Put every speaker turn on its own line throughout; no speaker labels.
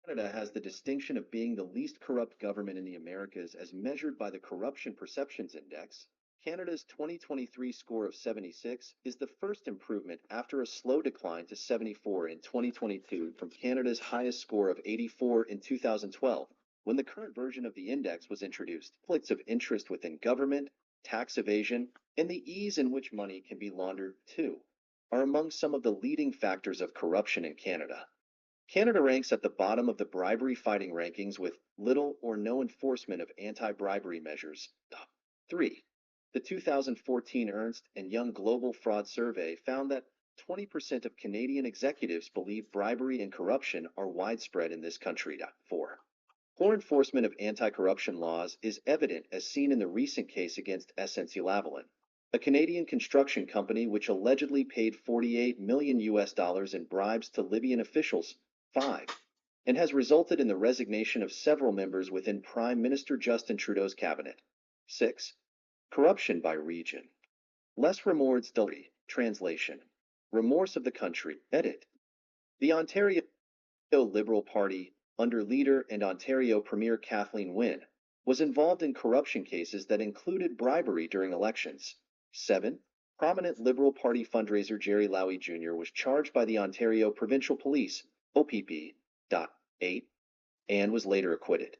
Canada has the distinction of being the least corrupt government in the Americas as measured by the Corruption Perceptions Index. Canada's 2023 score of 76 is the first improvement after a slow decline to 74 in 2022 from Canada's highest score of 84 in 2012, when the current version of the index was introduced. Conflicts of interest within government, tax evasion, and the ease in which money can be laundered, too, are among some of the leading factors of corruption in Canada. Canada ranks at the bottom of the bribery fighting rankings with little or no enforcement of anti-bribery measures. 3. The 2014 Ernst & Young Global Fraud Survey found that 20% of Canadian executives believe bribery and corruption are widespread in this country. 4. Poor enforcement of anti-corruption laws is evident as seen in the recent case against SNC-Lavalin, a Canadian construction company which allegedly paid $48 million in bribes to Libyan officials. 5. And has resulted in the resignation of several members within Prime Minister Justin Trudeau's cabinet. 6. Corruption by region. Les remords d'Alri. Translation. Remorse of the country. Edit. The Ontario Liberal Party, under leader and Ontario Premier Kathleen Wynne, was involved in corruption cases that included bribery during elections. 7. Prominent Liberal Party fundraiser Jerry Lowy Jr. was charged by the Ontario Provincial Police, OPP. 8. And was later acquitted.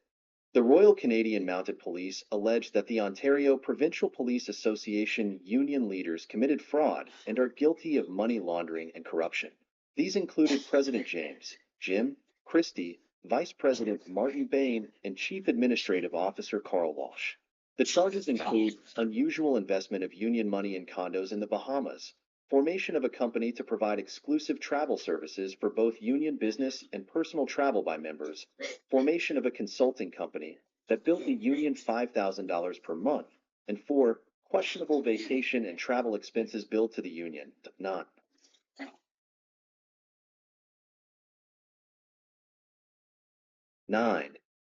The Royal Canadian Mounted Police alleged that the Ontario Provincial Police Association union leaders committed fraud and are guilty of money laundering and corruption. These included President James Jim Christie, Vice President Martin Bain, and Chief Administrative Officer Carl Walsh. The charges include unusual investment of union money in condos in the Bahamas, formation of a company to provide exclusive travel services for both union business and personal travel by members, formation of a consulting company that billed the union $5,000 per month, and 4. Questionable vacation and travel expenses billed to the union. 9.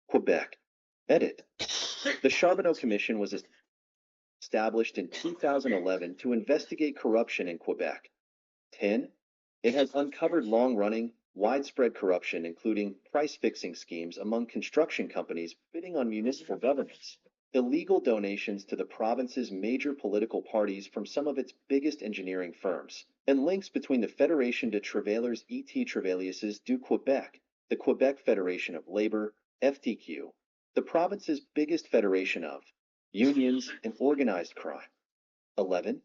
Quebec. Edit. The Charbonneau Commission was established in 2011 to investigate corruption in Quebec. 10. It has uncovered long-running, widespread corruption, including price-fixing schemes among construction companies bidding on municipal governments, illegal donations to the province's major political parties from some of its biggest engineering firms, and links between the Fédération de Travailleurs et Travailleuses du Québec, the Quebec Federation of Labor, FTQ, the province's biggest federation of unions and organized crime. 11.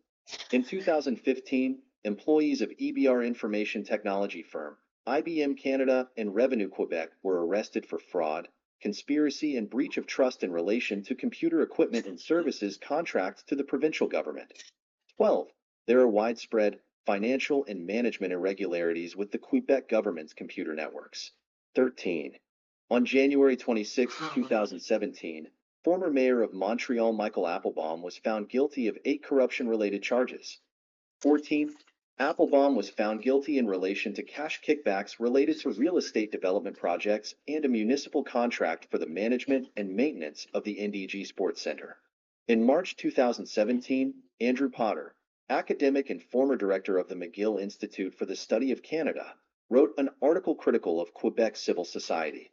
In 2015, employees of EBR information technology firm, IBM Canada and Revenue Quebec were arrested for fraud, conspiracy, and breach of trust in relation to computer equipment and services contracts to the provincial government. 12. There are widespread financial and management irregularities with the Quebec government's computer networks. 13. On January 26, 2017, former mayor of Montreal Michael Applebaum was found guilty of 8 corruption-related charges. 14. Applebaum was found guilty in relation to cash kickbacks related to real estate development projects and a municipal contract for the management and maintenance of the NDG Sports Center. In March 2017, Andrew Potter, academic and former director of the McGill Institute for the Study of Canada, wrote an article critical of Quebec civil society.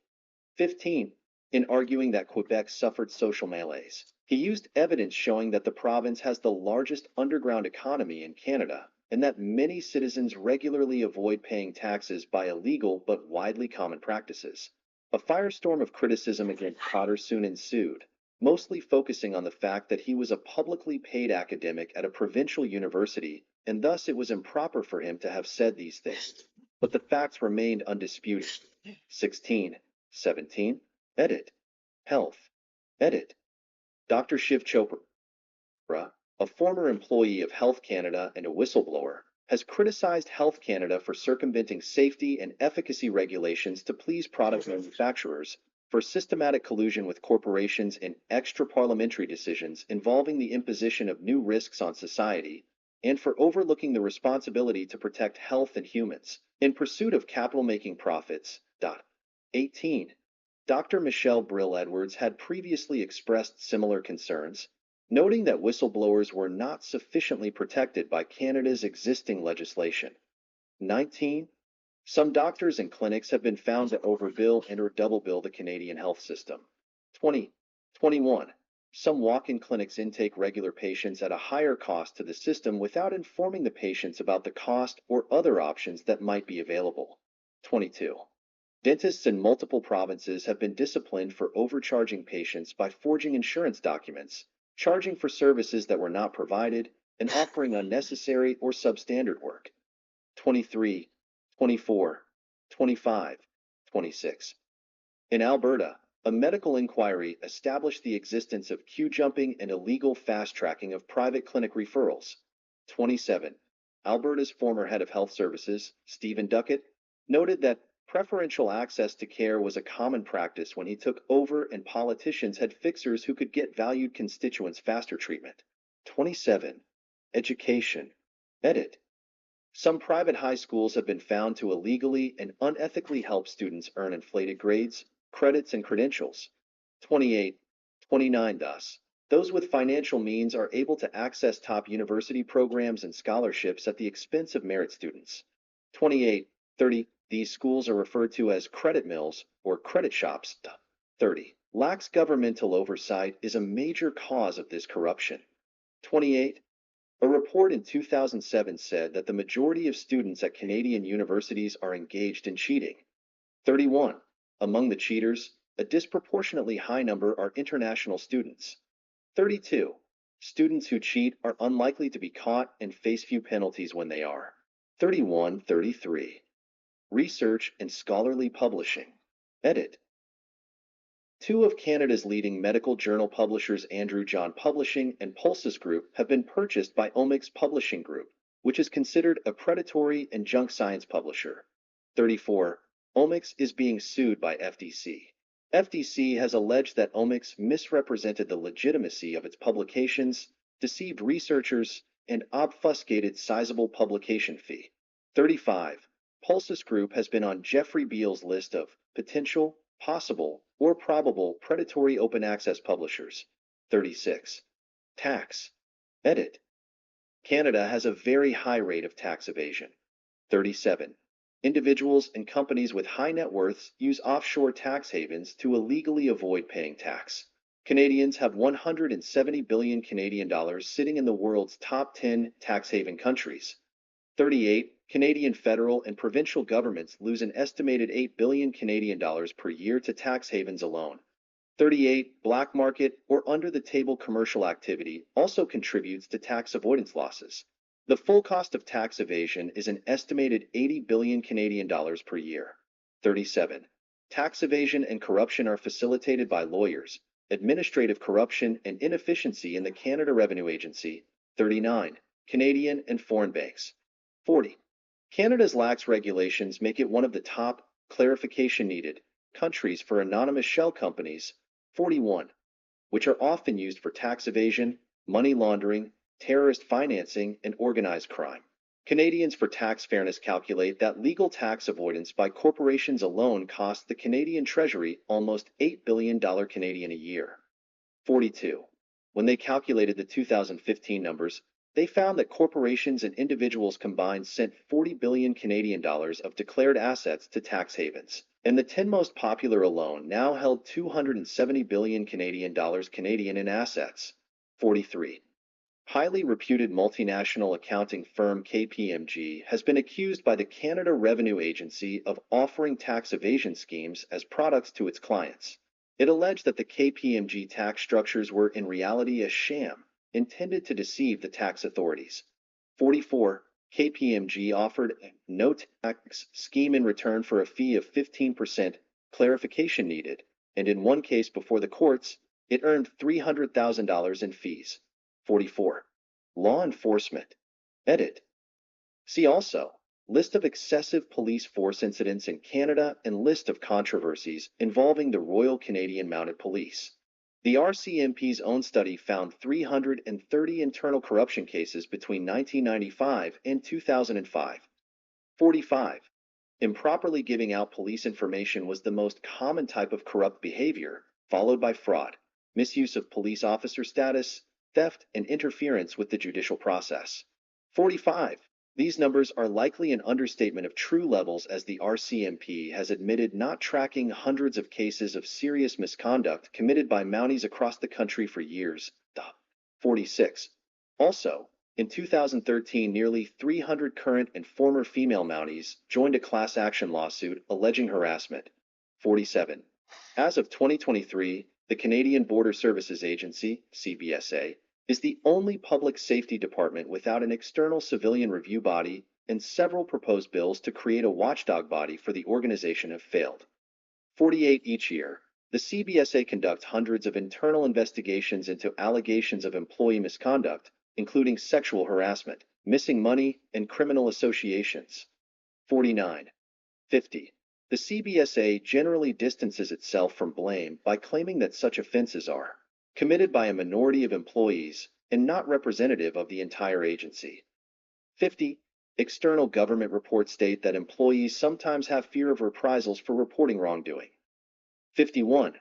15. In arguing that Quebec suffered social malaise, he used evidence showing that the province has the largest underground economy in Canada and that many citizens regularly avoid paying taxes by illegal but widely common practices. A firestorm of criticism against Potter soon ensued, mostly focusing on the fact that he was a publicly paid academic at a provincial university, and thus it was improper for him to have said these things. But the facts remained undisputed. 16. 17. Edit. Health. Edit. Dr. Shiv Chopra, a former employee of Health Canada and a whistleblower, has criticized Health Canada for circumventing safety and efficacy regulations to please product manufacturers, for systematic collusion with corporations in extra-parliamentary decisions involving the imposition of new risks on society, and for overlooking the responsibility to protect health and humans in pursuit of capital-making profits. 18. Dr. Michelle Brill-Edwards had previously expressed similar concerns, noting that whistleblowers were not sufficiently protected by Canada's existing legislation. 19. Some doctors and clinics have been found to overbill and or double bill the Canadian health system. 2021. Some walk-in clinics intake regular patients at a higher cost to the system without informing the patients about the cost or other options that might be available. 22. Dentists in multiple provinces have been disciplined for overcharging patients by forging insurance documents, charging for services that were not provided, and offering unnecessary or substandard work. 23, 24, 25, 26. In Alberta, a medical inquiry established the existence of queue jumping and illegal fast-tracking of private clinic referrals. 27. Alberta's former head of health services, Stephen Duckett, noted that preferential access to care was a common practice when he took over and politicians had fixers who could get valued constituents faster treatment. 27. Education. Edit. Some private high schools have been found to illegally and unethically help students earn inflated grades, credits, and credentials. 28. 29. Thus, those with financial means are able to access top university programs and scholarships at the expense of merit students. 28. 30. These schools are referred to as credit mills or credit shops. 30. Lax governmental oversight is a major cause of this corruption. 28. A report in 2007 said that the majority of students at Canadian universities are engaged in cheating. 31. Among the cheaters, a disproportionately high number are international students. 32. Students who cheat are unlikely to be caught and face few penalties when they are. 31. 33. Research and scholarly publishing. Edit. Two of Canada's leading medical journal publishers, Andrew John Publishing and Pulsus Group, have been purchased by Omics Publishing Group, which is considered a predatory and junk science publisher. 34. Omics is being sued by FDC. FDC has alleged that Omics misrepresented the legitimacy of its publications, deceived researchers, and obfuscated sizable publication fee. 35. Pulsus Group has been on Jeffrey Beall's list of potential, possible, or probable predatory open access publishers. 36. Tax. Edit. Canada has a very high rate of tax evasion. 37. Individuals and companies with high net worths use offshore tax havens to illegally avoid paying tax. Canadians have 170 billion Canadian dollars sitting in the world's top 10 tax haven countries. 38. Canadian federal and provincial governments lose an estimated 8 billion Canadian dollars per year to tax havens alone. 38. Black market or under-the-table commercial activity also contributes to tax avoidance losses. The full cost of tax evasion is an estimated 80 billion Canadian dollars per year. 37. Tax evasion and corruption are facilitated by lawyers, administrative corruption and inefficiency in the Canada Revenue Agency. 39. Canadian and foreign banks. 40. Canada's lax regulations make it one of the top, clarification needed, countries for anonymous shell companies, 41, which are often used for tax evasion, money laundering, terrorist financing, and organized crime. Canadians for Tax Fairness calculate that legal tax avoidance by corporations alone costs the Canadian Treasury almost $8 billion Canadian a year. 42. When they calculated the 2015 numbers, they found that corporations and individuals combined sent 40 billion Canadian dollars of declared assets to tax havens, and the 10 most popular alone now held 270 billion Canadian dollars Canadian in assets. 43. Highly reputed multinational accounting firm KPMG has been accused by the Canada Revenue Agency of offering tax evasion schemes as products to its clients. It alleged that the KPMG tax structures were in reality a sham, intended to deceive the tax authorities. 44. KPMG offered a no tax scheme in return for a fee of 15%, clarification needed, and in one case before the courts, it earned $300,000 in fees. 44. Law enforcement. Edit. See also, list of excessive police force incidents in Canada and list of controversies involving the Royal Canadian Mounted Police. The RCMP's own study found 330 internal corruption cases between 1995 and 2005. 45. Improperly giving out police information was the most common type of corrupt behavior, followed by fraud, misuse of police officer status, theft, and interference with the judicial process. 45. These numbers are likely an understatement of true levels, as the RCMP has admitted not tracking hundreds of cases of serious misconduct committed by Mounties across the country for years. 46. Also, in 2013, nearly 300 current and former female Mounties joined a class action lawsuit alleging harassment. 47. As of 2023, the Canadian Border Services Agency, CBSA, is the only public safety department without an external civilian review body, and several proposed bills to create a watchdog body for the organization have failed. 48. Each year, the CBSA conducts hundreds of internal investigations into allegations of employee misconduct, including sexual harassment, missing money, and criminal associations. 49. 50. The CBSA generally distances itself from blame by claiming that such offenses are committed by a minority of employees and not representative of the entire agency. 50. External government reports state that employees sometimes have fear of reprisals for reporting wrongdoing. 51.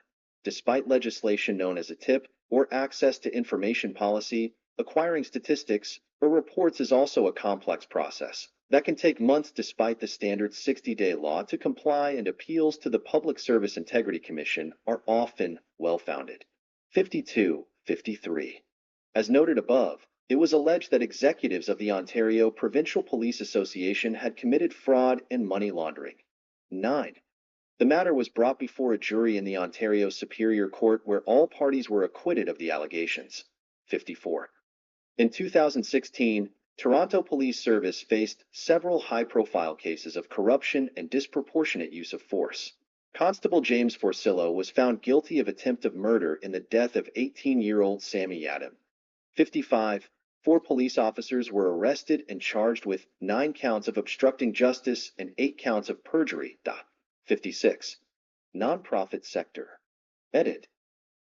Despite legislation known as a TIP, or access to information policy, acquiring statistics or reports is also a complex process that can take months despite the standard 60-day law to comply, and appeals to the Public Service Integrity Commission are often well-founded. 52. 53. As noted above, it was alleged that executives of the Ontario Provincial Police Association had committed fraud and money laundering. 9. The matter was brought before a jury in the Ontario Superior Court, where all parties were acquitted of the allegations. 54. In 2016, Toronto Police Service faced several high-profile cases of corruption and disproportionate use of force. Constable James Forcillo was found guilty of attempted murder in the death of 18-year-old Sammy Yadam. 55. 4 police officers were arrested and charged with 9 counts of obstructing justice and 8 counts of perjury. 56. Nonprofit sector. Edit.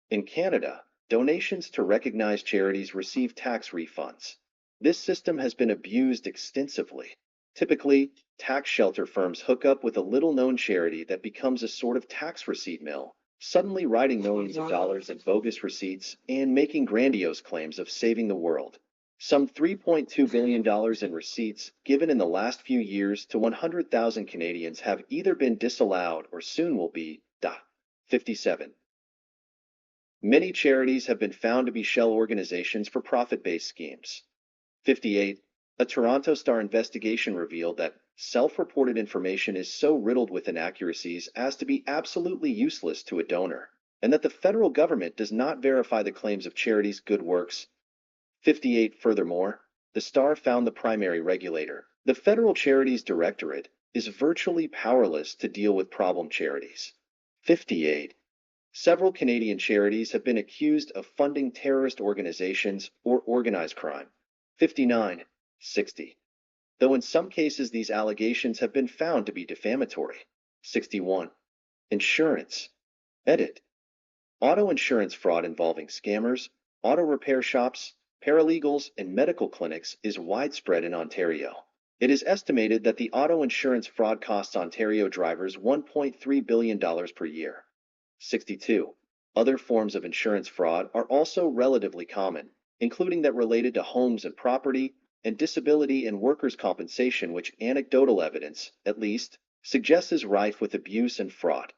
In Canada, donations to recognized charities receive tax refunds. This system has been abused extensively. Typically, tax shelter firms hook up with a little-known charity that becomes a sort of tax receipt mill, suddenly writing millions of dollars in bogus receipts and making grandiose claims of saving the world. Some $3.2 billion in receipts given in the last few years to 100,000 Canadians have either been disallowed or soon will be. 57. Many charities have been found to be shell organizations for profit-based schemes. 58. A Toronto Star investigation revealed that self-reported information is so riddled with inaccuracies as to be absolutely useless to a donor, and that the federal government does not verify the claims of charities' good works. 58. Furthermore, the Star found the primary regulator, the Federal Charities Directorate, is virtually powerless to deal with problem charities. 58. Several Canadian charities have been accused of funding terrorist organizations or organized crime. 59. 60. Though in some cases these allegations have been found to be defamatory. 61. Insurance. Edit. Auto insurance fraud involving scammers, auto repair shops, paralegals, and medical clinics is widespread in Ontario. It is estimated that the auto insurance fraud costs Ontario drivers $1.3 billion per year. 62. Other forms of insurance fraud are also relatively common, including that related to homes and property, and disability and workers' compensation, which anecdotal evidence, at least, suggests is rife with abuse and fraud.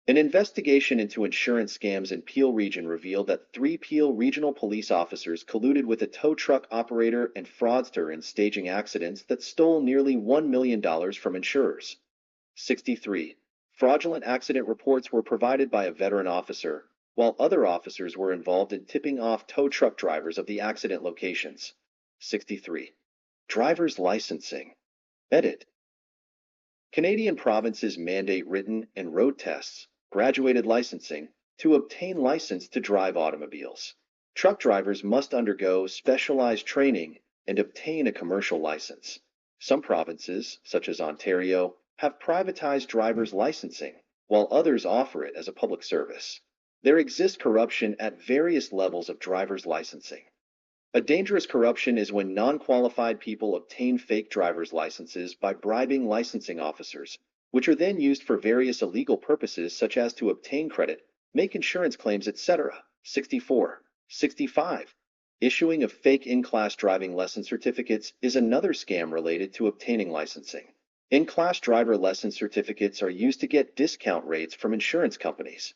An investigation into insurance scams in Peel Region revealed that 3 Peel regional police officers colluded with a tow truck operator and fraudster in staging accidents that stole nearly $1 million from insurers. 63. Fraudulent accident reports were provided by a veteran officer, while other officers were involved in tipping off tow truck drivers of the accident locations. 63. Driver's licensing. Edit. Canadian provinces mandate written and road tests, graduated licensing, to obtain license to drive automobiles. Truck drivers must undergo specialized training and obtain a commercial license. Some provinces, such as Ontario, have privatized driver's licensing, while others offer it as a public service. There exists corruption at various levels of driver's licensing. A dangerous corruption is when non-qualified people obtain fake driver's licenses by bribing licensing officers, which are then used for various illegal purposes such as to obtain credit, make insurance claims, etc. 64. 65. Issuing of fake in-class driving lesson certificates is another scam related to obtaining licensing. In-class driver lesson certificates are used to get discount rates from insurance companies.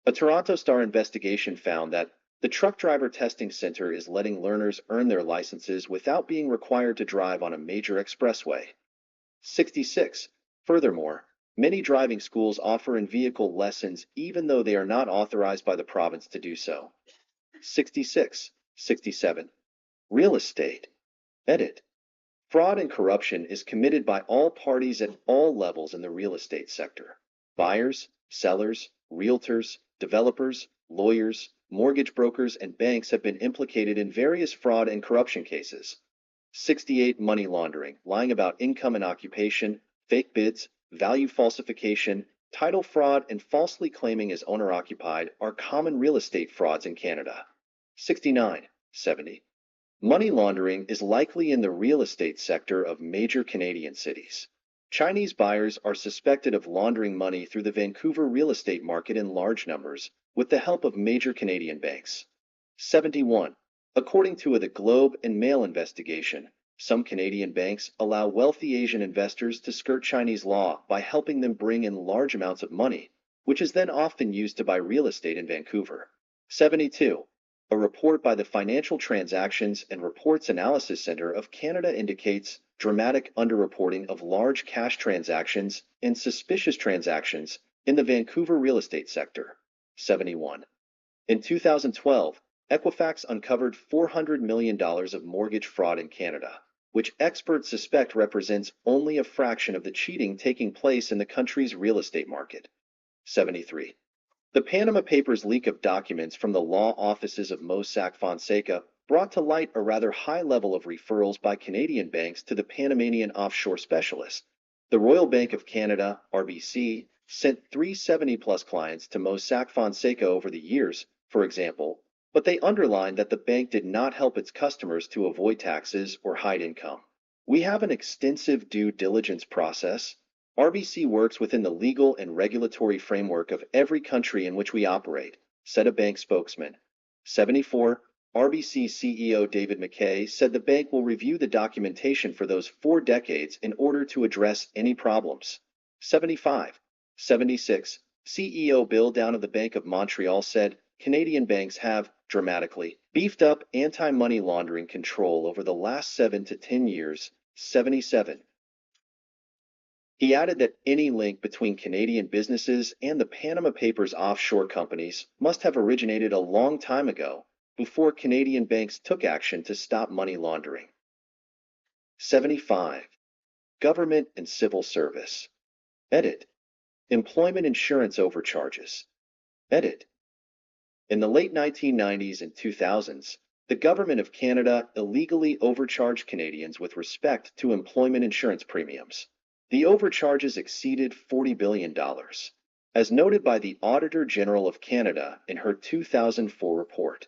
A Toronto Star investigation found that the truck driver testing center is letting learners earn their licenses without being required to drive on a major expressway. 66. Furthermore, many driving schools offer in-vehicle lessons even though they are not authorized by the province to do so. 66. 67. Real estate. Edit. Fraud and corruption is committed by all parties at all levels in the real estate sector. Buyers, sellers, realtors, developers, lawyers, mortgage brokers, and banks have been implicated in various fraud and corruption cases. 68. Money laundering, lying about income and occupation, fake bids, value falsification, title fraud, and falsely claiming as owner-occupied are common real estate frauds in Canada. 69. 70. Money laundering is likely in the real estate sector of major Canadian cities. Chinese buyers are suspected of laundering money through the Vancouver real estate market in large numbers, with the help of major Canadian banks. 71. According to the Globe and Mail investigation, some Canadian banks allow wealthy Asian investors to skirt Chinese law by helping them bring in large amounts of money, which is then often used to buy real estate in Vancouver. 72. A report by the Financial Transactions and Reports Analysis Centre of Canada indicates dramatic underreporting of large cash transactions and suspicious transactions in the Vancouver real estate sector. 71. In 2012, Equifax uncovered $400 million of mortgage fraud in Canada, which experts suspect represents only a fraction of the cheating taking place in the country's real estate market. 73. The Panama Papers leak of documents from the law offices of Mossack Fonseca brought to light a rather high level of referrals by Canadian banks to the Panamanian offshore specialist. The Royal Bank of Canada, RBC, sent 370-plus clients to Mossack Fonseca over the years, for example, but they underlined that the bank did not help its customers to avoid taxes or hide income. We have an extensive due diligence process. RBC works within the legal and regulatory framework of every country in which we operate, said a bank spokesman. 74. RBC CEO David McKay said the bank will review the documentation for those 4 decades in order to address any problems. 75. 76. CEO Bill Down of the Bank of Montreal said Canadian banks have dramatically beefed up anti-money laundering control over the last 7 to 10 years. 77. He added that any link between Canadian businesses and the Panama Papers offshore companies must have originated a long time ago, before Canadian banks took action to stop money laundering. 75. Government and civil service. Edit. Employment insurance overcharges. Edit. In the late 1990s and 2000s, the Government of Canada illegally overcharged Canadians with respect to employment insurance premiums. The overcharges exceeded $40 billion, as noted by the Auditor General of Canada in her 2004 report.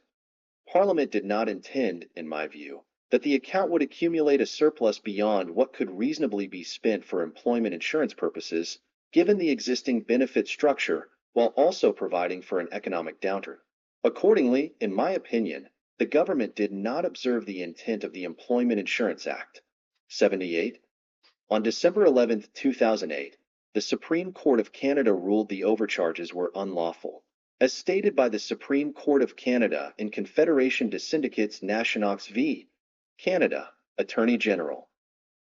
Parliament did not intend, in my view, that the account would accumulate a surplus beyond what could reasonably be spent for employment insurance purposes, given the existing benefit structure, while also providing for an economic downturn. Accordingly, in my opinion, the government did not observe the intent of the Employment Insurance Act. 78. On December 11, 2008, the Supreme Court of Canada ruled the overcharges were unlawful, as stated by the Supreme Court of Canada in Confederation de Syndicates Nationaux v. Canada, Attorney General.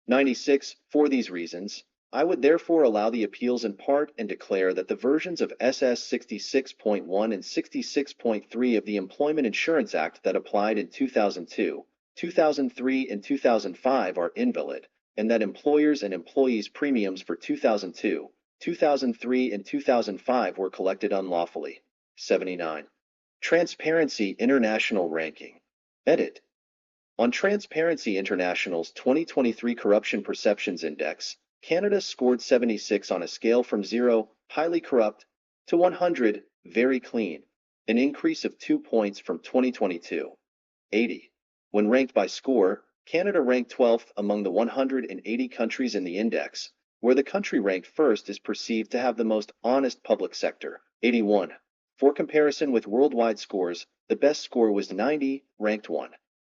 96. For these reasons, I would therefore allow the appeals in part and declare that the versions of SS 66.1 and 66.3 of the Employment Insurance Act that applied in 2002, 2003, and 2005 are invalid, and that employers' and employees' premiums for 2002, 2003, and 2005 were collected unlawfully. 79. Transparency International Ranking. Edit. On Transparency International's 2023 Corruption Perceptions Index, Canada scored 76 on a scale from 0, highly corrupt, to 100, very clean, an increase of 2 points from 2022. 80. When ranked by score, Canada ranked 12th among the 180 countries in the index, where the country ranked first is perceived to have the most honest public sector. 81. For comparison with worldwide scores, The best score was 90, ranked 1.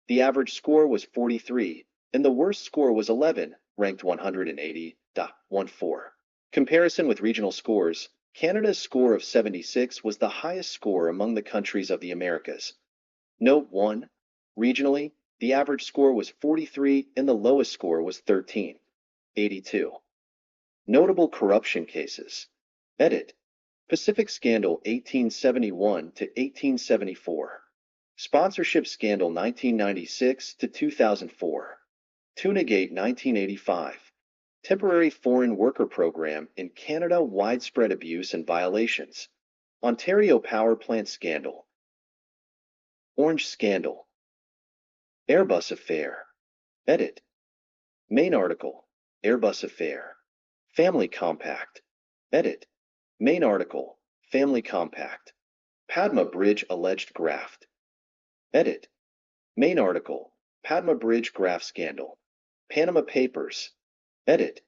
The average score was 43, and the worst score was 11, ranked 180.14. Comparison with regional scores. Canada's score of 76 was the highest score among the countries of the Americas. Note 1. Regionally, the average score was 43 and the lowest score was 13.82. Notable corruption cases. Edit. Pacific Scandal 1871 to 1874. Sponsorship Scandal 1996 to 2004. Tunagate 1985. Temporary Foreign Worker Program in Canada, widespread abuse and violations. Ontario Power Plant Scandal. Orange Scandal. Airbus Affair. Edit. Main article. Airbus Affair. Family Compact. Edit. Main article. Family Compact. Padma Bridge alleged graft. Edit. Main article. Padma Bridge graft scandal. Panama Papers. Edit.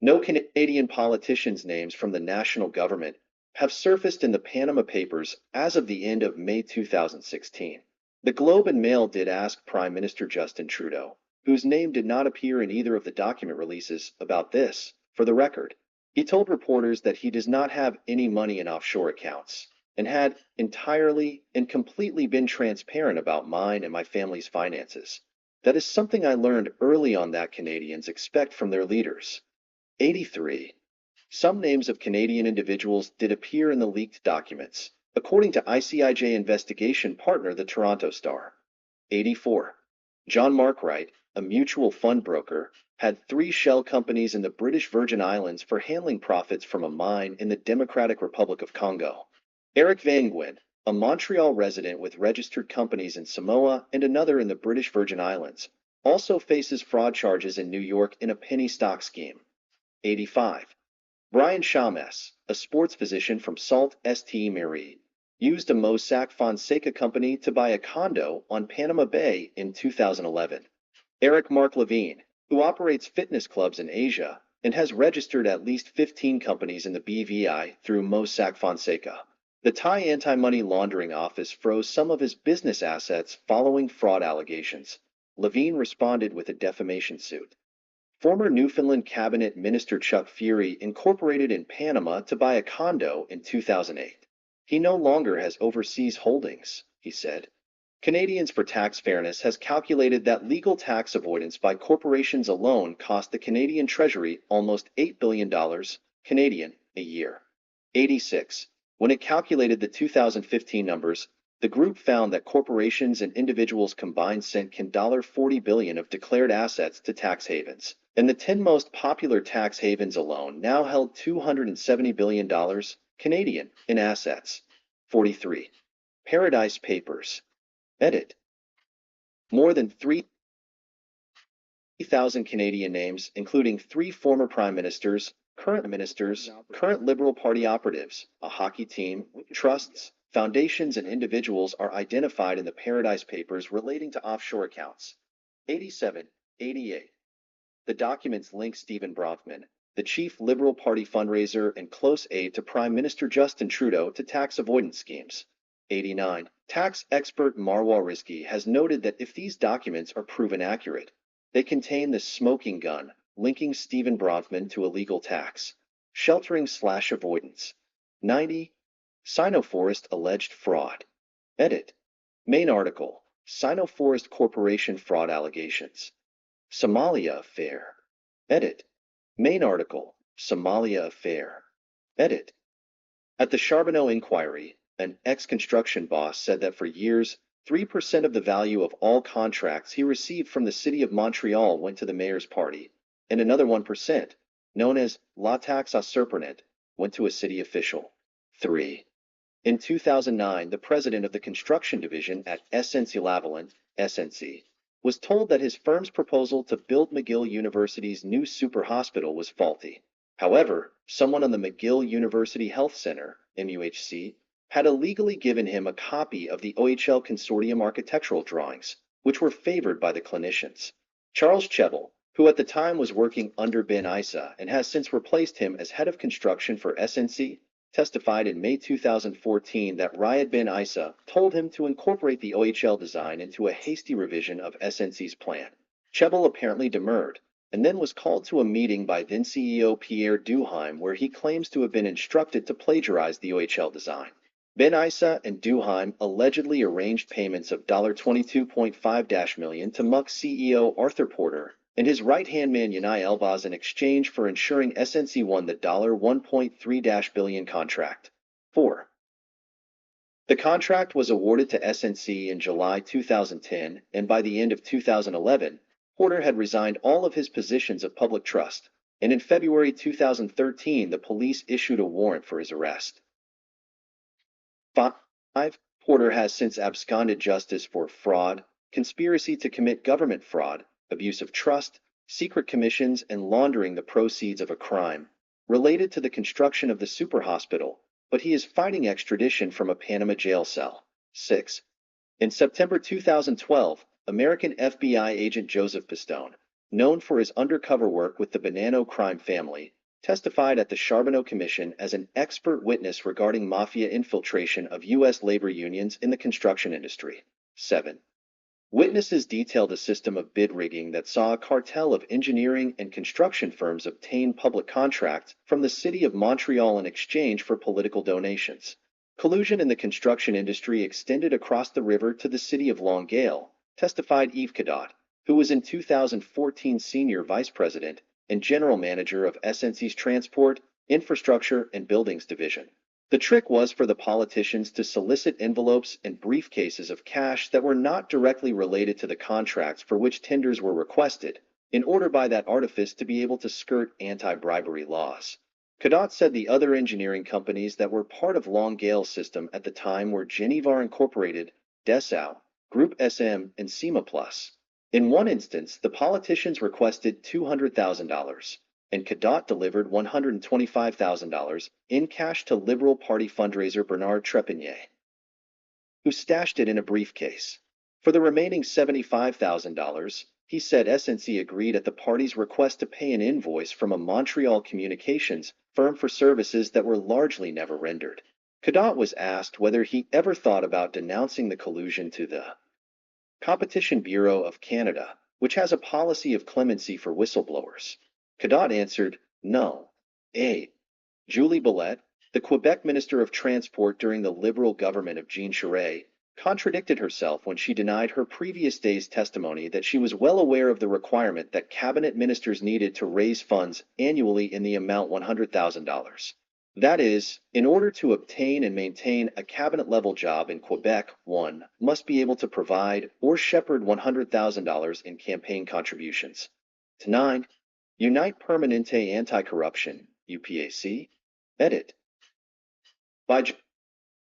No Canadian politicians' names from the national government have surfaced in the Panama Papers as of the end of May 2016. The Globe and Mail did ask Prime Minister Justin Trudeau, whose name did not appear in either of the document releases, about this. For the record, he told reporters that he does not have any money in offshore accounts and had entirely and completely been transparent about mine and my family's finances. That is something I learned early on that Canadians expect from their leaders. 83. Some names of Canadian individuals did appear in the leaked documents, according to ICIJ investigation partner the Toronto Star. 84. John Markwright, a mutual fund broker, had 3 shell companies in the British Virgin Islands for handling profits from a mine in the Democratic Republic of Congo. Eric Van Nguyen, a Montreal resident with registered companies in Samoa and another in the British Virgin Islands, also faces fraud charges in New York in a penny stock scheme. 85. Brian Chamas, a sports physician from Sault Ste. Marie, used a Mossack Fonseca company to buy a condo on Panama Bay in 2011. Eric Mark Levine, who operates fitness clubs in Asia and has registered at least 15 companies in the BVI through Mossack Fonseca. The Thai Anti-Money Laundering Office froze some of his business assets following fraud allegations. Levine responded with a defamation suit. Former Newfoundland Cabinet Minister Chuck Fury incorporated in Panama to buy a condo in 2008. He no longer has overseas holdings, he said. Canadians for Tax Fairness has calculated that legal tax avoidance by corporations alone cost the Canadian Treasury almost $8 billion Canadian a year. 86. When it calculated the 2015 numbers, the group found that corporations and individuals combined sent $40 billion of declared assets to tax havens, and the 10 most popular tax havens alone now held $270 billion Canadian in assets. 43. Paradise Papers. Edit. More than 3,000 Canadian names, including 3 former prime ministers, current Liberal Party operatives, a hockey team, trusts, foundations, and individuals are identified in the Paradise Papers relating to offshore accounts. 87. 88. The documents link Stephen Bronfman, the chief Liberal Party fundraiser and close aide to Prime Minister Justin Trudeau, to tax avoidance schemes. 89. Tax expert Marwa Rizki has noted that if these documents are proven accurate, they contain the smoking gun linking Stephen Bronfman to illegal tax sheltering/avoidance. 90. Sinoforest alleged fraud. Edit. Main article. Sinoforest Corporation fraud allegations. Somalia Affair. Edit. Main article. Somalia Affair. Edit. At the Charbonneau inquiry, an ex-construction boss said that for years, 3% of the value of all contracts he received from the city of Montreal went to the mayor's party, and another 1%, known as La Taxe à Surprenant, went to a city official. 3. In 2009, the president of the construction division at SNC-Lavalin, SNC, was told that his firm's proposal to build McGill University's new super hospital was faulty. However, someone on the McGill University Health Center, MUHC, had illegally given him a copy of the OHL Consortium architectural drawings, which were favored by the clinicians. Charles Chebel, who at the time was working under Ben Issa and has since replaced him as head of construction for SNC, testified in May 2014 that Riyad bin Issa told him to incorporate the OHL design into a hasty revision of SNC's plan. Chebel apparently demurred, and then was called to a meeting by then CEO Pierre Duheim where he claims to have been instructed to plagiarize the OHL design. Ben Issa and Duheim allegedly arranged payments of $22.5 million to Muck CEO Arthur Porter and his right-hand man Yanai Elbaz in exchange for ensuring SNC won the $1.3 billion contract. 4. The contract was awarded to SNC in July 2010, and by the end of 2011, Porter had resigned all of his positions of public trust, and in February 2013 the police issued a warrant for his arrest. 5. Porter has since absconded justice for fraud, conspiracy to commit government fraud, abuse of trust, secret commissions, and laundering the proceeds of a crime related to the construction of the super hospital, but he is fighting extradition from a Panama jail cell. 6. In September 2012, American FBI agent Joseph Pistone, known for his undercover work with the Bonanno crime family, testified at the Charbonneau Commission as an expert witness regarding mafia infiltration of U.S. labor unions in the construction industry. 7. Witnesses detailed a system of bid rigging that saw a cartel of engineering and construction firms obtain public contracts from the city of Montreal in exchange for political donations. Collusion in the construction industry extended across the river to the city of Longueuil, testified Yves Cadotte, who was in 2014 Senior Vice President and General Manager of SNC's Transport, Infrastructure, and Buildings Division. The trick was for the politicians to solicit envelopes and briefcases of cash that were not directly related to the contracts for which tenders were requested, in order by that artifice to be able to skirt anti-bribery laws. Cadotte said the other engineering companies that were part of Longueuil's system at the time were Genivar Incorporated, Dessau, Group SM, and SEMA Plus. In one instance, the politicians requested $200,000, and Cadotte delivered $125,000 in cash to Liberal Party fundraiser Bernard Trepigny, who stashed it in a briefcase. For the remaining $75,000, he said SNC agreed at the party's request to pay an invoice from a Montreal communications firm for services that were largely never rendered. Cadotte was asked whether he ever thought about denouncing the collusion to the Competition Bureau of Canada, which has a policy of clemency for whistleblowers. Cadotte answered, no. Julie Bellette, the Quebec Minister of Transport during the Liberal government of Jean Charest, contradicted herself when she denied her previous day's testimony that she was well aware of the requirement that cabinet ministers needed to raise funds annually in the amount $100,000. That is, in order to obtain and maintain a cabinet-level job in Quebec, one must be able to provide or shepherd $100,000 in campaign contributions. 9. Unite Permanente Anti-Corruption, UPAC. Edit. By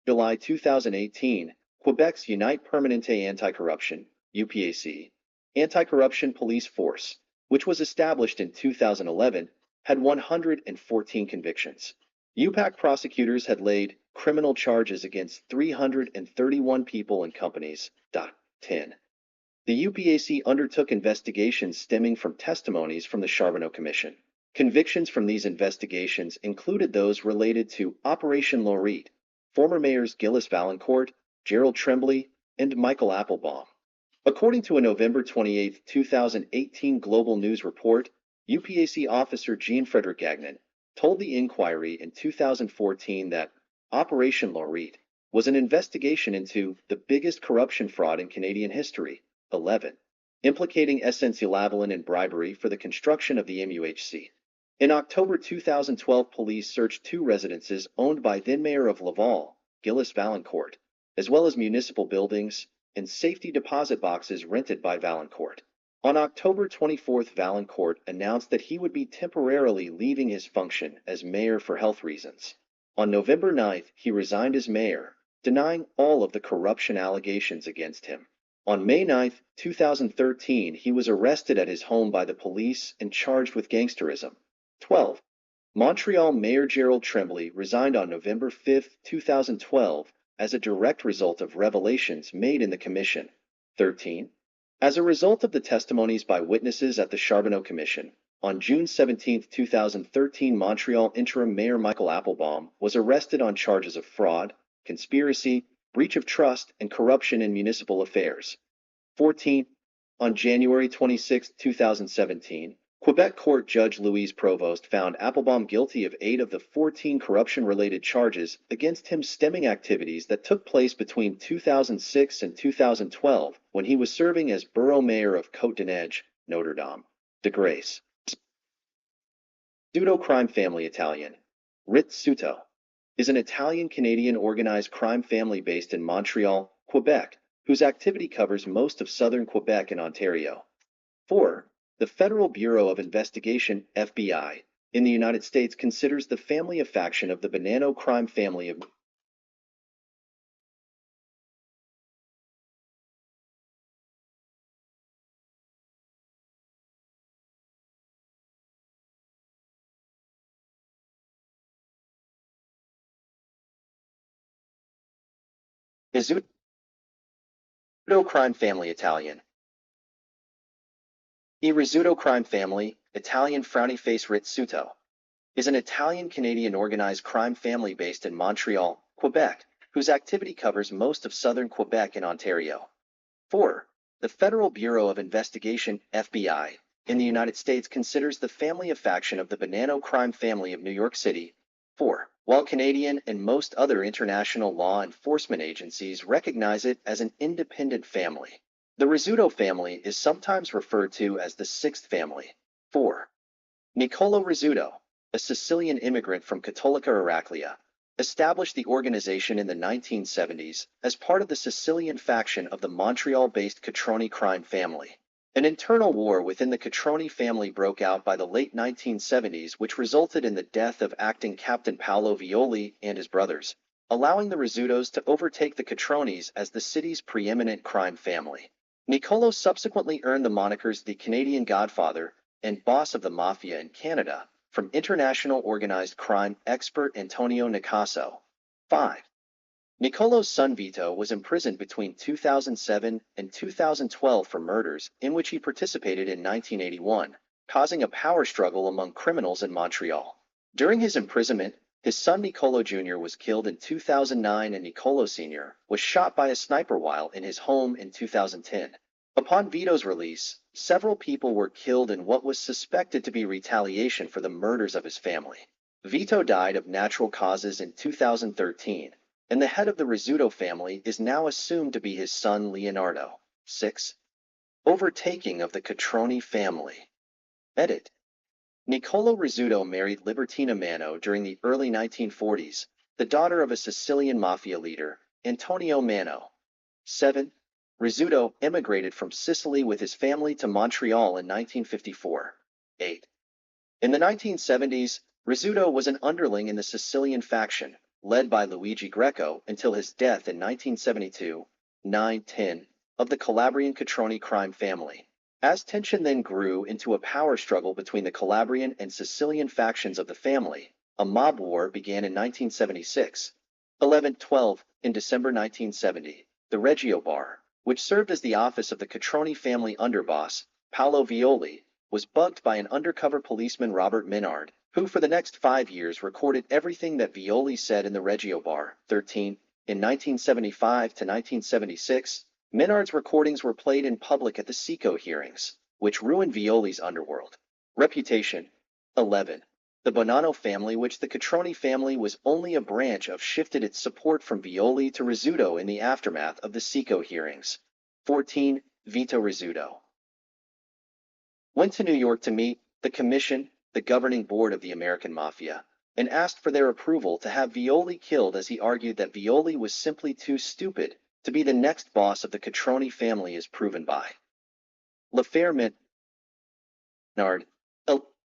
July 2018, Quebec's Unite Permanente Anti-Corruption, UPAC, anti-corruption police force, which was established in 2011, had 114 convictions. UPAC prosecutors had laid criminal charges against 331 people and companies. 10. The UPAC undertook investigations stemming from testimonies from the Charbonneau Commission. Convictions from these investigations included those related to Operation Lorette, former mayors Gilles Valancourt, Gerald Tremblay, and Michael Applebaum. According to a November 28, 2018 Global News report, UPAC officer Jean-Frédéric Gagnon told the inquiry in 2014 that Operation Lorette was an investigation into the biggest corruption fraud in Canadian history, 11, implicating SNC-Lavalin in bribery for the construction of the MUHC. In October 2012, police searched 2 residences owned by then-mayor of Laval, Gilles Valancourt, as well as municipal buildings and safety deposit boxes rented by Valancourt. On October 24, Valancourt announced that he would be temporarily leaving his function as mayor for health reasons. On November 9, he resigned as mayor, denying all of the corruption allegations against him. On May 9, 2013, he was arrested at his home by the police and charged with gangsterism. 12. Montreal Mayor Gerald Tremblay resigned on November 5, 2012, as a direct result of revelations made in the commission. 13. As a result of the testimonies by witnesses at the Charbonneau Commission, On June 17, 2013, Montreal interim mayor Michael Applebaum was arrested on charges of fraud, conspiracy, breach of trust, and corruption in municipal affairs. 14. On January 26, 2017, Quebec Court Judge Louise Provost found Applebaum guilty of 8 of the 14 corruption-related charges against him stemming activities that took place between 2006 and 2012 when he was serving as borough mayor of Côte-de-Neige, Notre Dame de Grace. Pseudo-crime family Italian. Rizzuto is an Italian-Canadian organized crime family based in Montreal, Quebec, whose activity covers most of southern Quebec and Ontario. 4. The Federal Bureau of Investigation, FBI, in the United States considers the family a faction of the Bonanno crime family of Rizzuto crime family Italian. Il Rizzuto crime family, Italian frowny face Rizzuto, is an Italian-Canadian organized crime family based in Montreal, Quebec, whose activity covers most of southern Quebec and Ontario. 4. The Federal Bureau of Investigation, FBI, in the United States considers the family a faction of the Bonanno crime family of New York City. 4. While Canadian and most other international law enforcement agencies recognize it as an independent family, the Rizzuto family is sometimes referred to as the Sixth Family. 4. Niccolo Rizzuto, a Sicilian immigrant from Cattolica Eraclea, established the organization in the 1970s as part of the Sicilian faction of the Montreal-based Catroni crime family. An internal war within the Catroni family broke out by the late 1970s, which resulted in the death of acting Captain Paolo Violi and his brothers, allowing the Rizzutos to overtake the Catronis as the city's preeminent crime family. Niccolo subsequently earned the monikers the Canadian Godfather and Boss of the Mafia in Canada from international organized crime expert Antonio Nicasso. 5. Niccolo's son Vito was imprisoned between 2007 and 2012 for murders in which he participated in 1981, causing a power struggle among criminals in Montreal. During his imprisonment, his son Niccolo Jr. was killed in 2009 and Niccolo Sr. was shot by a sniper while in his home in 2010. Upon Vito's release, several people were killed in what was suspected to be retaliation for the murders of his family. Vito died of natural causes in 2013, and the head of the Rizzuto family is now assumed to be his son Leonardo. 6. Overtaking of the Catroni family. Edit. Niccolo Rizzuto married Libertina Mano during the early 1940s, the daughter of a Sicilian mafia leader, Antonio Mano. 7. Rizzuto emigrated from Sicily with his family to Montreal in 1954. 8. In the 1970s, Rizzuto was an underling in the Sicilian faction, led by Luigi Greco until his death in 1972, 9-10, of the Calabrian Catroni crime family. As tension then grew into a power struggle between the Calabrian and Sicilian factions of the family, a mob war began in 1976. 11-12, in December 1970, the Reggio Bar, which served as the office of the Catroni family underboss, Paolo Violi, was bugged by an undercover policeman Robert Minard, who for the next 5 years recorded everything that Violi said in the Reggio Bar. 13. In 1975 to 1976, Minard's recordings were played in public at the SICO hearings, which ruined Violi's underworld reputation. 11. The Bonanno family, which the Catroni family was only a branch of, shifted its support from Violi to Rizzuto in the aftermath of the SICO hearings. 14. Vito Rizzuto went to New York to meet the Commission, the governing board of the American Mafia, and asked for their approval to have Violi killed, as he argued that Violi was simply too stupid to be the next boss of the Catroni family, as proven by L'Affaire Minard.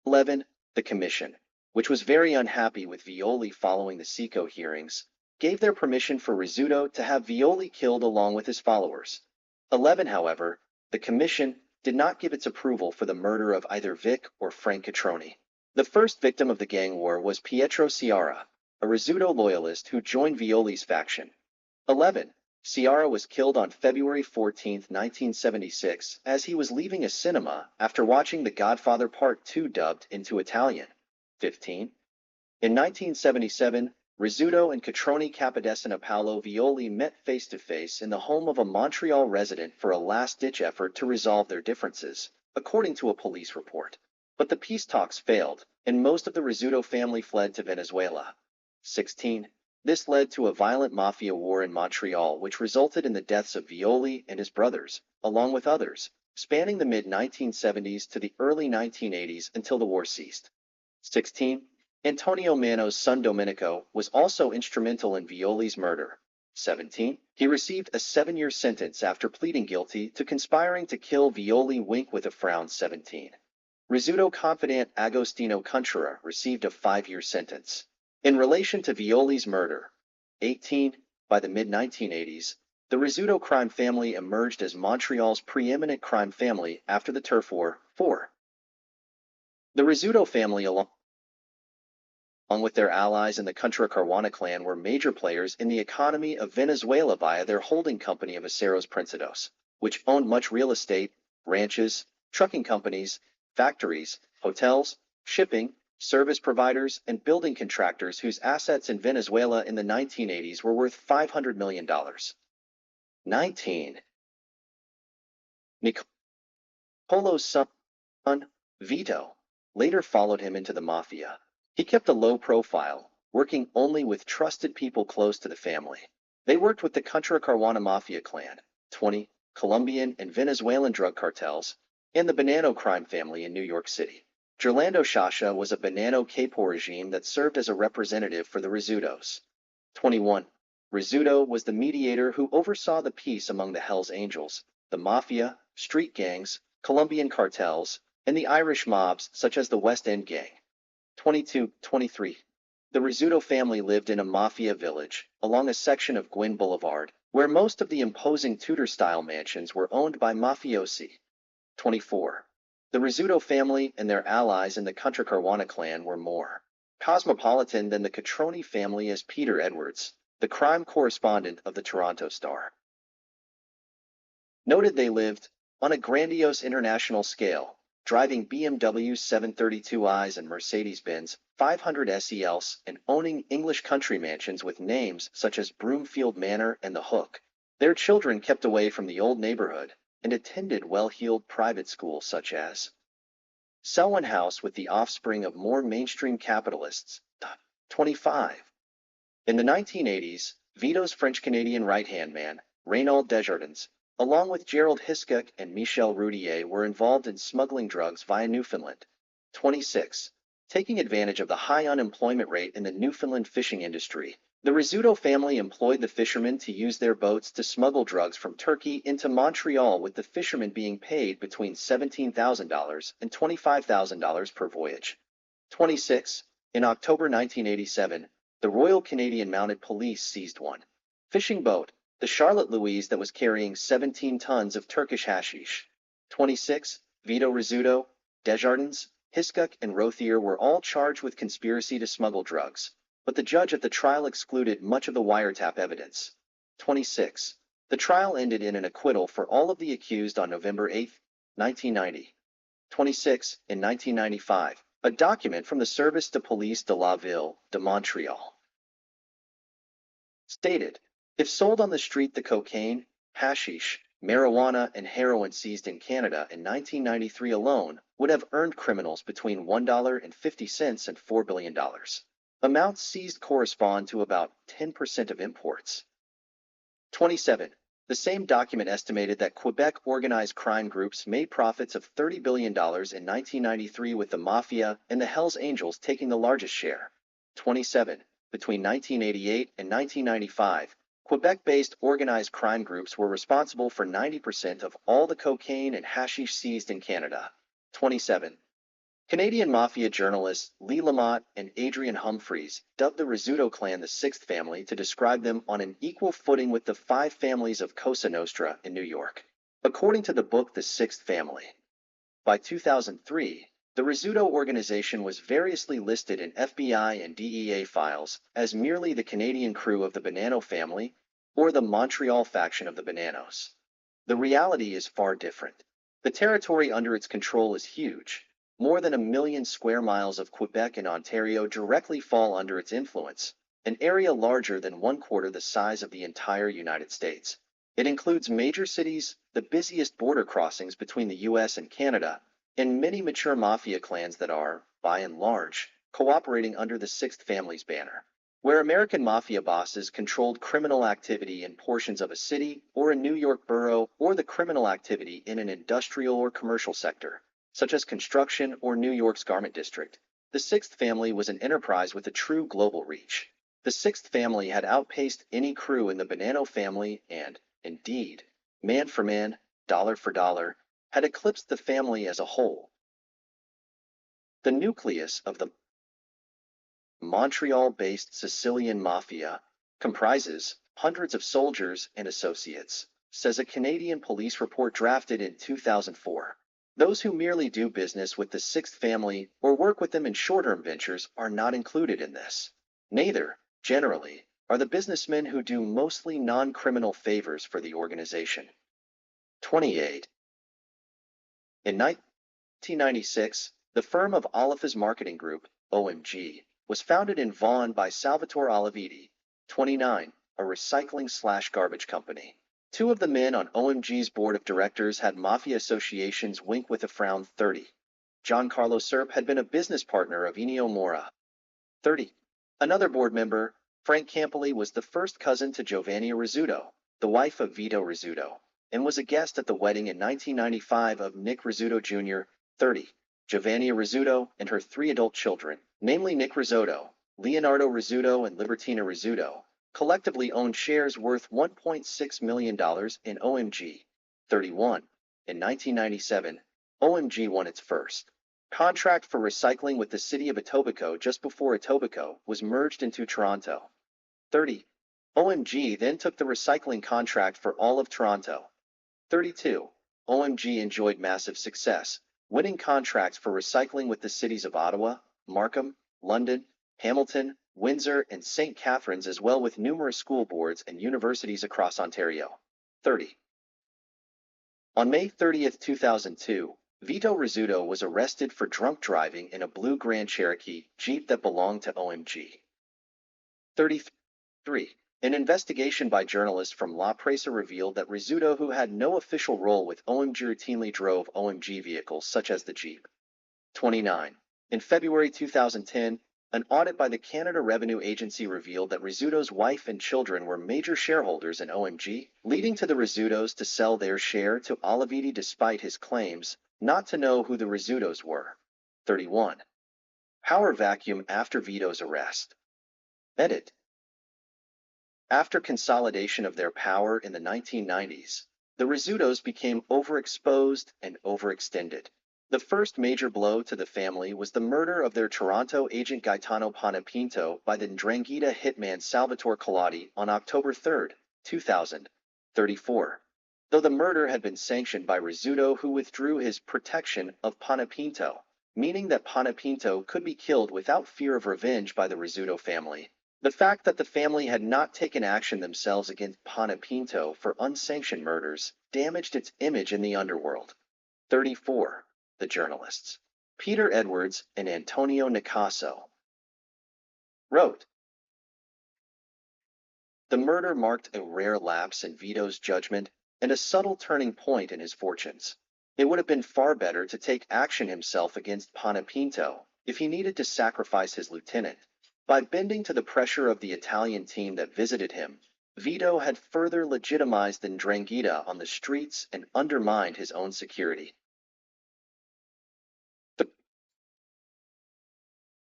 11. The Commission, which was very unhappy with Violi following the SICO hearings, gave their permission for Rizzuto to have Violi killed along with his followers. 11. However, the Commission did not give its approval for the murder of either Vic or Frank Catroni. The first victim of the gang war was Pietro Ciara, a Rizzuto loyalist who joined Violi's faction. 11. Ciara was killed on February 14, 1976, as he was leaving a cinema after watching The Godfather Part 2 dubbed into Italian. 15. In 1977, Rizzuto and Catroni Capodestina Paolo Violi met face-to-face in the home of a Montreal resident for a last-ditch effort to resolve their differences, according to a police report. But the peace talks failed, and most of the Rizzuto family fled to Venezuela. 16. This led to a violent mafia war in Montreal which resulted in the deaths of Violi and his brothers, along with others, spanning the mid-1970s to the early 1980s until the war ceased. 16. Antonio Mano's son Domenico was also instrumental in Violi's murder. 17. He received a 7-year sentence after pleading guilty to conspiring to kill Violi. Wink with a frown. 17. Rizzuto confidant Agostino Contra received a 5-year sentence. In relation to Violi's murder. 18. By the mid-1980s, the Rizzuto crime family emerged as Montreal's preeminent crime family after the Turf War. 4. The Rizzuto family, along with their allies in the Contra Caruana clan, were major players in the economy of Venezuela via their holding company of Aceros Prensados, which owned much real estate, ranches, trucking companies, factories, hotels, shipping, service providers, and building contractors whose assets in Venezuela in the 1980s were worth $500 million. 19. Nicolo's son, Vito, later followed him into the mafia. He kept a low profile, working only with trusted people close to the family. They worked with the Contra Caruana Mafia clan, 20 Colombian and Venezuelan drug cartels, and the Bonanno crime family in New York City. Gerlando Shasha was a Bonanno capo regime that served as a representative for the Rizzutos. 21. Rizzuto was the mediator who oversaw the peace among the Hells Angels, the mafia, street gangs, Colombian cartels, and the Irish mobs such as the West End Gang. 22-23. The Rizzuto family lived in a mafia village, along a section of Gwynn Boulevard, where most of the imposing Tudor-style mansions were owned by mafiosi. 24. The Rizzuto family and their allies in the Contra Caruana clan were more cosmopolitan than the Catroni family, as Peter Edwards, the crime correspondent of the Toronto Star, noted. They lived on a grandiose international scale, driving BMW 732i's and Mercedes-Benz 500 SELs and owning English country mansions with names such as Broomfield Manor and The Hook. Their children kept away from the old neighborhood and attended well-heeled private schools such as Selwyn House, with the offspring of more mainstream capitalists. 25. In the 1980s, Vito's French-Canadian right-hand man, Reynaud Desjardins, along with Gerald Hiscock and Michel Roudier, were involved in smuggling drugs via Newfoundland. 26. Taking advantage of the high unemployment rate in the Newfoundland fishing industry, the Rizzuto family employed the fishermen to use their boats to smuggle drugs from Turkey into Montreal, with the fishermen being paid between $17,000 and $25,000 per voyage. 26. In October 1987, the Royal Canadian Mounted Police seized one fishing boat, the Charlotte Louise, that was carrying 17 tons of Turkish hashish. 26. Vito Rizzuto, Desjardins, Hiscock, and Rothier were all charged with conspiracy to smuggle drugs, but the judge at the trial excluded much of the wiretap evidence. 26. The trial ended in an acquittal for all of the accused on November 8, 1990. 26. In 1995, a document from the Service de Police de la Ville de Montreal stated, if sold on the street, the cocaine, hashish, marijuana, and heroin seized in Canada in 1993 alone would have earned criminals between $1.50 and $4 billion. Amounts seized correspond to about 10% of imports. 27. The same document estimated that Quebec organized crime groups made profits of $30 billion in 1993, with the Mafia and the Hells Angels taking the largest share. 27. Between 1988 and 1995, Quebec-based organized crime groups were responsible for 90% of all the cocaine and hashish seized in Canada. 27. Canadian Mafia journalists Lee Lamott and Adrian Humphreys dubbed the Rizzuto clan the Sixth Family to describe them on an equal footing with the 5 families of Cosa Nostra in New York, according to the book The Sixth Family. By 2003, the Rizzuto organization was variously listed in FBI and DEA files as merely the Canadian crew of the Bonanno family, or the Montreal faction of the Bananos. The reality is far different. The territory under its control is huge. More than 1 million square miles of Quebec and Ontario directly fall under its influence, an area larger than 1/4 the size of the entire United States. It includes major cities, the busiest border crossings between the US and Canada, and many mature mafia clans that are, by and large, cooperating under the Sixth Family's banner. Where American mafia bosses controlled criminal activity in portions of a city or a New York borough, or the criminal activity in an industrial or commercial sector, such as construction or New York's garment district, the Sixth Family was an enterprise with a true global reach. The Sixth Family had outpaced any crew in the Bonanno family and, indeed, man for man, dollar for dollar, had eclipsed the family as a whole. The nucleus of the Montreal-based Sicilian Mafia comprises hundreds of soldiers and associates, says a Canadian police report drafted in 2004. Those who merely do business with the Sixth Family or work with them in short-term ventures are not included in this. Neither, generally, are the businessmen who do mostly non-criminal favors for the organization. 28. In 1996, the firm of Olifa's Marketing Group, OMG, was founded in Vaughan by Salvatore Olividi, 29, a recycling/garbage company. Two of the men on OMG's board of directors had mafia associations. Wink with a frown. 30. Giancarlo Serp had been a business partner of Ennio Mora. 30. Another board member, Frank Campoli, was the first cousin to Giovanni Rizzuto, the wife of Vito Rizzuto, and was a guest at the wedding in 1995 of Nick Rizzuto Jr. 30. Giovanni Rizzuto and her 3 adult children, namely Nick Rizzuto, Leonardo Rizzuto, and Libertina Rizzuto, collectively owned shares worth $1.6 million in OMG. 31. In 1997, OMG won its first contract for recycling with the city of Etobicoke just before Etobicoke was merged into Toronto. 30. OMG then took the recycling contract for all of Toronto. 32. OMG enjoyed massive success, winning contracts for recycling with the cities of Ottawa, Markham, London, Hamilton, Windsor, and St. Catharines, as well with numerous school boards and universities across Ontario. 30. On May 30, 2002, Vito Rizzuto was arrested for drunk driving in a blue Grand Cherokee Jeep that belonged to OMG. 33. An investigation by journalists from La Presse revealed that Rizzuto, who had no official role with OMG, routinely drove OMG vehicles such as the Jeep. 29. In February 2010, an audit by the Canada Revenue Agency revealed that Rizzuto's wife and children were major shareholders in OMG, leading to the Rizzutos to sell their share to Olividi despite his claims not to know who the Rizzutos were. 31. Power vacuum after Vito's arrest. Edit. After consolidation of their power in the 1990s, the Rizzutos became overexposed and overextended. The first major blow to the family was the murder of their Toronto agent Gaetano Panepinto by the Ndrangheta hitman Salvatore Colati on October 3, 2000. 34. Though the murder had been sanctioned by Rizzuto, who withdrew his protection of Panepinto, meaning that Panepinto could be killed without fear of revenge by the Rizzuto family. The fact that the family had not taken action themselves against Panepinto for unsanctioned murders damaged its image in the underworld. 34. The journalists, Peter Edwards and Antonio Nicasso, wrote, "The murder marked a rare lapse in Vito's judgment and a subtle turning point in his fortunes. It would have been far better to take action himself against Panepinto if he needed to sacrifice his lieutenant. By bending to the pressure of the Italian team that visited him, Vito had further legitimized the Ndrangheta on the streets and undermined his own security."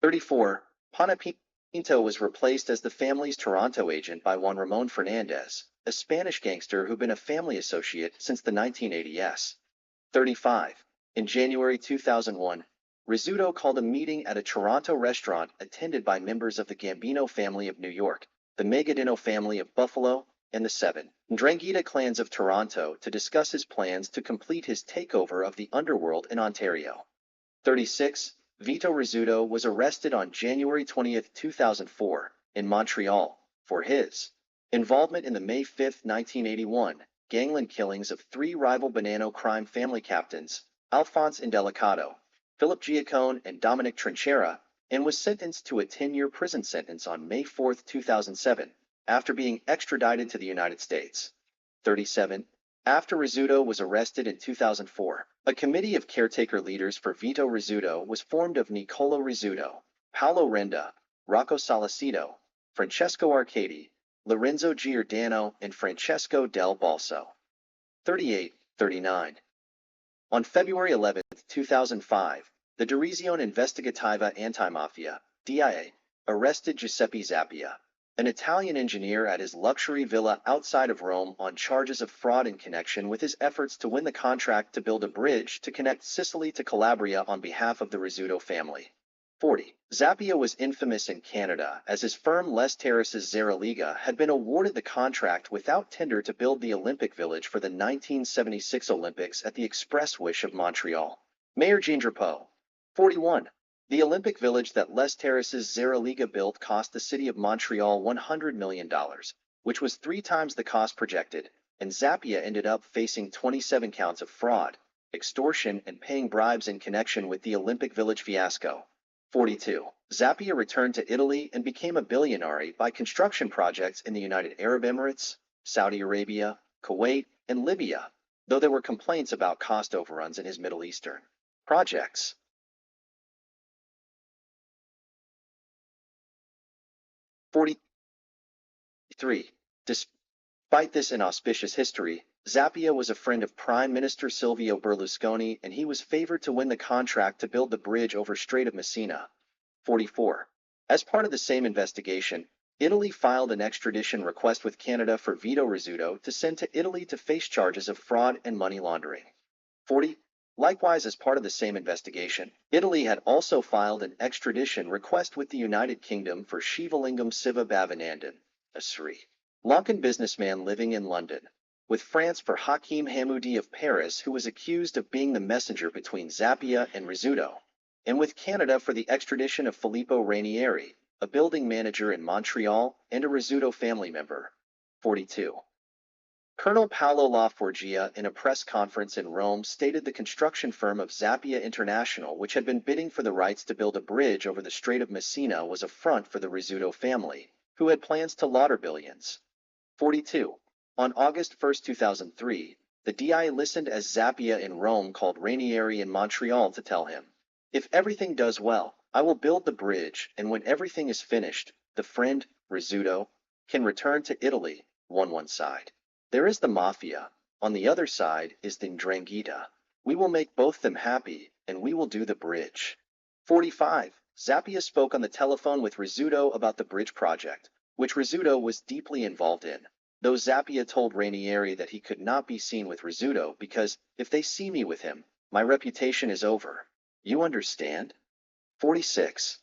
34. Panepinto was replaced as the family's Toronto agent by Juan Ramon Fernandez, a Spanish gangster who'd been a family associate since the 1980s. 35. In January 2001, Rizzuto called a meeting at a Toronto restaurant attended by members of the Gambino family of New York, the Megadino family of Buffalo, and the 7 Ndrangheta clans of Toronto to discuss his plans to complete his takeover of the underworld in Ontario. 36. Vito Rizzuto was arrested on January 20, 2004, in Montreal, for his Involvement in the May 5, 1981, gangland killings of three rival Bonanno crime family captains, Alphonse Indelicado, Philip Giacone, and Dominic Trinchera, and was sentenced to a 10-year prison sentence on May 4, 2007, after being extradited to the United States. 37. After Rizzuto was arrested in 2004, a committee of caretaker leaders for Vito Rizzuto was formed of Nicola Rizzuto, Paolo Renda, Rocco Salicito, Francesco Arcadi, Lorenzo Giordano, and Francesco Del Balso. 38. 39. On February 11, 2005, the Direzione Investigativa Antimafia, DIA, arrested Giuseppe Zappia, an Italian engineer at his luxury villa outside of Rome on charges of fraud in connection with his efforts to win the contract to build a bridge to connect Sicily to Calabria on behalf of the Rizzuto family. 40. Zappia was infamous in Canada as his firm Les Terraces Zeraliga had been awarded the contract without tender to build the Olympic Village for the 1976 Olympics at the express wish of Montreal. Mayor Jean Drapeau. 41. The Olympic Village that Les Terraces Zeraliga built cost the city of Montreal $100 million, which was 3 times the cost projected, and Zappia ended up facing 27 counts of fraud, extortion, and paying bribes in connection with the Olympic Village fiasco. 42. Zappia returned to Italy and became a billionaire by construction projects in the United Arab Emirates, Saudi Arabia, Kuwait, and Libya, though there were complaints about cost overruns in his Middle Eastern projects. 43. Despite this inauspicious history, Zappia was a friend of Prime Minister Silvio Berlusconi, and he was favored to win the contract to build the bridge over Strait of Messina. 44. As part of the same investigation, Italy filed an extradition request with Canada for Vito Rizzuto to send to Italy to face charges of fraud and money laundering. 40. Likewise, as part of the same investigation, Italy had also filed an extradition request with the United Kingdom for Shivalingam Siva Bhavanandan, a Sri Lankan businessman living in London, with France for Hakim Hamoudi of Paris, who was accused of being the messenger between Zappia and Rizzuto, and with Canada for the extradition of Filippo Rainieri, a building manager in Montreal and a Rizzuto family member. 42. Colonel Paolo Laforgia, in a press conference in Rome, stated the construction firm of Zappia International, which had been bidding for the rights to build a bridge over the Strait of Messina, was a front for the Rizzuto family, who had plans to launder billions. 42. On August 1, 2003, the DI listened as Zappia in Rome called Rainieri in Montreal to tell him, "If everything does well, I will build the bridge, and when everything is finished, the friend, Rizzuto, can return to Italy." One side. There is the mafia. On the other side is the 'Ndrangheta. We will make both them happy, and we will do the bridge. 45. Zappia spoke on the telephone with Rizzuto about the bridge project, which Rizzuto was deeply involved in, though Zappia told Rainieri that he could not be seen with Rizzuto because, "If they see me with him, my reputation is over. You understand?" 46.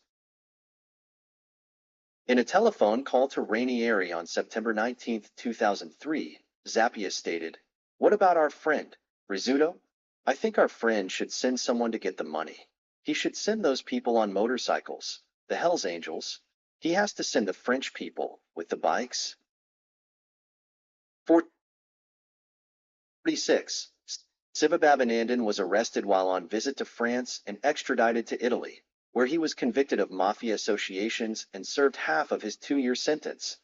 In a telephone call to Rainieri on September 19, 2003, Zappia stated, "What about our friend, Rizzuto? I think our friend should send someone to get the money. He should send those people on motorcycles, the Hells Angels. He has to send the French people with the bikes." 46. Siva Bhavanandan was arrested while on visit to France and extradited to Italy, where he was convicted of mafia associations and served half of his 2-year sentence.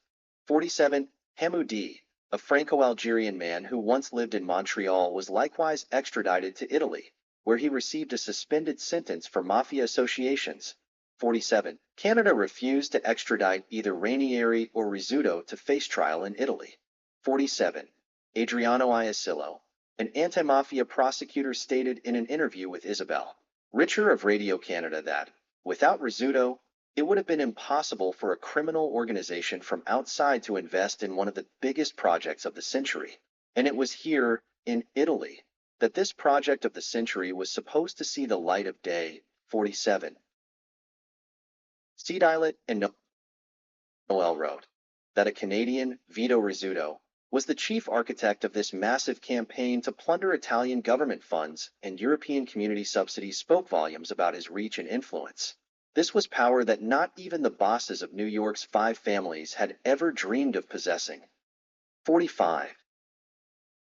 47. Hamoudi, a Franco-Algerian man who once lived in Montreal, was likewise extradited to Italy, where he received a suspended sentence for mafia associations. 47. Canada refused to extradite either Rainieri or Rizzuto to face trial in Italy. 47. Adriano Iasillo, an anti-mafia prosecutor, stated in an interview with Isabelle Richer of Radio Canada that, without Rizzuto, it would have been impossible for a criminal organization from outside to invest in one of the biggest projects of the century. And it was here, in Italy, that this project of the century was supposed to see the light of day. 47. Cedilet and Noel wrote that a Canadian, Vito Rizzuto, was the chief architect of this massive campaign to plunder Italian government funds, and European community subsidies spoke volumes about his reach and influence. This was power that not even the bosses of New York's 5 families had ever dreamed of possessing. 45.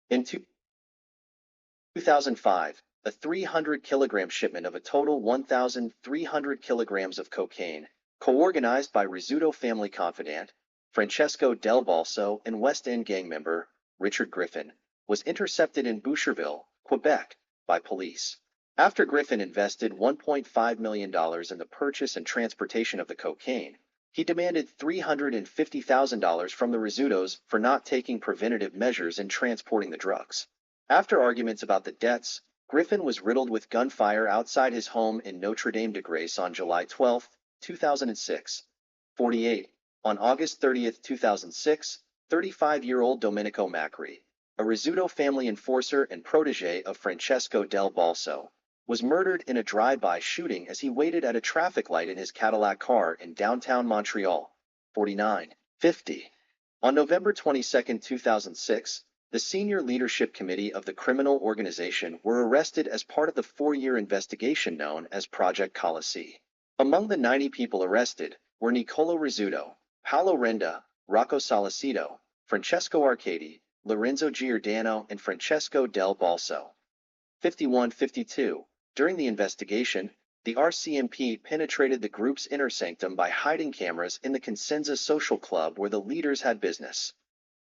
In 2005, a 300-kilogram shipment of a total 1,300 kilograms of cocaine, co-organized by Rizzuto family confidant, Francesco Del Balso, and West End gang member, Richard Griffin, was intercepted in Boucherville, Quebec, by police. After Griffin invested $1.5 million in the purchase and transportation of the cocaine, he demanded $350,000 from the Rizzutos for not taking preventative measures in transporting the drugs. After arguments about the debts, Griffin was riddled with gunfire outside his home in Notre Dame de Grace on July 12, 2006. 48. On August 30, 2006, 35-year-old Domenico Macri, a Rizzuto family enforcer and protege of Francesco Del Balso, was murdered in a drive-by shooting as he waited at a traffic light in his Cadillac car in downtown Montreal. 49. 50. On November 22, 2006, the senior leadership committee of the criminal organization were arrested as part of the 4-year investigation known as Project Colossi. Among the 90 people arrested were Niccolo Rizzuto, Paolo Renda, Rocco Solicito, Francesco Arcadi, Lorenzo Giordano, and Francesco Del Balso. 51-52. During the investigation, the RCMP penetrated the group's inner sanctum by hiding cameras in the Consenza Social Club where the leaders had business.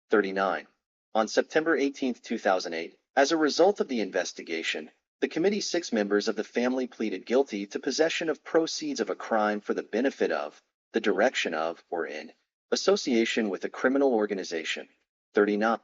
39. On September 18, 2008, as a result of the investigation, the committee's 6 members of the family pleaded guilty to possession of proceeds of a crime for the benefit of, the direction of, or in association with a criminal organization. 39.